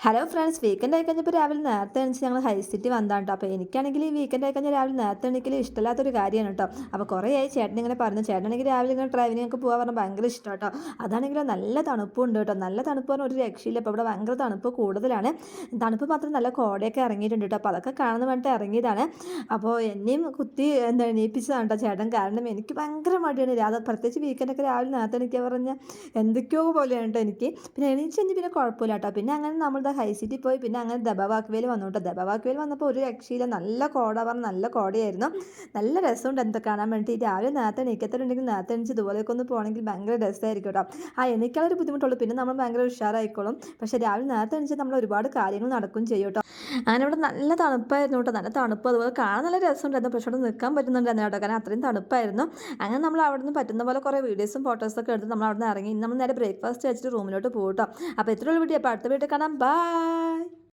Hello friends, weekend ആയി കഴിഞ്ഞപ്പോൾ രാവിലെ നേരത്തെ എണീച്ച് ഞങ്ങൾ ഹൈ സിറ്റി വന്നതാണ് കേട്ടോ. അപ്പോൾ എനിക്കാണെങ്കിൽ ഈ വീക്കെൻഡ് ആയി കഴിഞ്ഞാൽ രാവിലെ നേരത്തെ എണീക്കൽ ഇഷ്ടമില്ലാത്തൊരു കാര്യമാണ് കേട്ടോ. അപ്പോൾ കുറേ ആയി ചേട്ടൻ ഇങ്ങനെ പറഞ്ഞു, ചേട്ടനാണെങ്കിൽ രാവിലെ ഇങ്ങനെ ഡ്രൈവിംഗ് ഒക്കെ പോകാൻ പറഞ്ഞാൽ ഭയങ്കര ഇഷ്ടം കേട്ടോ. അതാണെങ്കിലോ നല്ല തണുപ്പുണ്ട് കേട്ടോ. നല്ല തണുപ്പ് പറഞ്ഞാൽ ഒരു രക്ഷയില്ല. ഇപ്പോൾ ഇവിടെ ഭയങ്കര തണുപ്പ് കൂടുതലാണ്. തണുപ്പ് മാത്രം നല്ല കോടയൊക്കെ ഇറങ്ങിയിട്ടുണ്ട് കേട്ടോ. അപ്പോൾ അതൊക്കെ കാണുന്ന വേണ്ടിയിട്ട് ഇറങ്ങിയതാണ്. അപ്പോൾ എന്നെയും കുത്തി എന്താ എണീപ്പിച്ചതാണ് കേട്ടോ ചേട്ടൻ. കാരണം എനിക്ക് ഭയങ്കര മടിയാണ് അത് പ്രത്യേകിച്ച് വീക്കെൻഡൊക്കെ രാവിലെ നേരത്തെ എണീക്കുക പറഞ്ഞാൽ എന്തൊക്കെയോ പോലെയാണ് കേട്ടോ എനിക്ക്. പിന്നെ എണീച്ച് കഴിഞ്ഞ് പിന്നെ കുഴപ്പമില്ല കേട്ടോ. പിന്നെ അങ്ങനെ നമ്മൾ ഹൈ സിറ്റി പോയി പിന്നെ അങ്ങനെ ദബവാക്വേൽ വന്നു കേട്ടോ. ദബവാക്വേൽ വന്നപ്പോൾ ഒരു രക്ഷയില്ല, നല്ല കോട പറഞ്ഞാൽ നല്ല കോടയായിരുന്നു. നല്ല രസമുണ്ട് എന്താ കാണാൻ വേണ്ടി. രാവിലെ നേരത്തെ എണീക്കത്തുണ്ടെങ്കിൽ നേരത്തെ എണീച്ച് ഇതുപോലെയൊക്കെ ഒന്ന് പോകണമെങ്കിൽ ഭയങ്കര രസമായിരിക്കും കേട്ടോ. എണീക്കാനൊരു ബുദ്ധിമുട്ടുള്ളൂ, പിന്നെ നമ്മൾ ഭയങ്കര ഉഷാറായിക്കോളും. പക്ഷേ രാവിലെ നേരത്തെ എണീച്ച് നമ്മൾ ഒരുപാട് കാര്യങ്ങൾ നടക്കും ചെയ്യും കേട്ടോ. അങ്ങനെ ഇവിടെ നല്ല തണുപ്പായിരുന്നു കേട്ടോ. നല്ല തണുപ്പ്, അതുപോലെ കാണാൻ നല്ല രസമുണ്ടായിരുന്നു. പക്ഷേ അവിടെ നിൽക്കാൻ പറ്റുന്നുണ്ടായിരുന്നു കേട്ടോ, കാരണം അത്രയും തണുപ്പായിരുന്നു. അങ്ങനെ നമ്മൾ അവിടെ നിന്ന് പറ്റുന്ന പോലെ കുറേ വീഡിയോസും ഫോട്ടോസൊക്കെ എടുത്ത് നമ്മൾ അവിടെ നിന്ന് ഇറങ്ങി. നമ്മൾ നേരെ ബ്രേക്ക്ഫാസ്റ്റ് കഴിച്ചിട്ട് റൂമിലോട്ട് പോകും കേട്ടോ. അപ്പോൾ ഇത്രയുള്ള വീഡിയോ. അപ്പോൾ അടുത്ത വീഡിയോ കാണാം. ബൈ.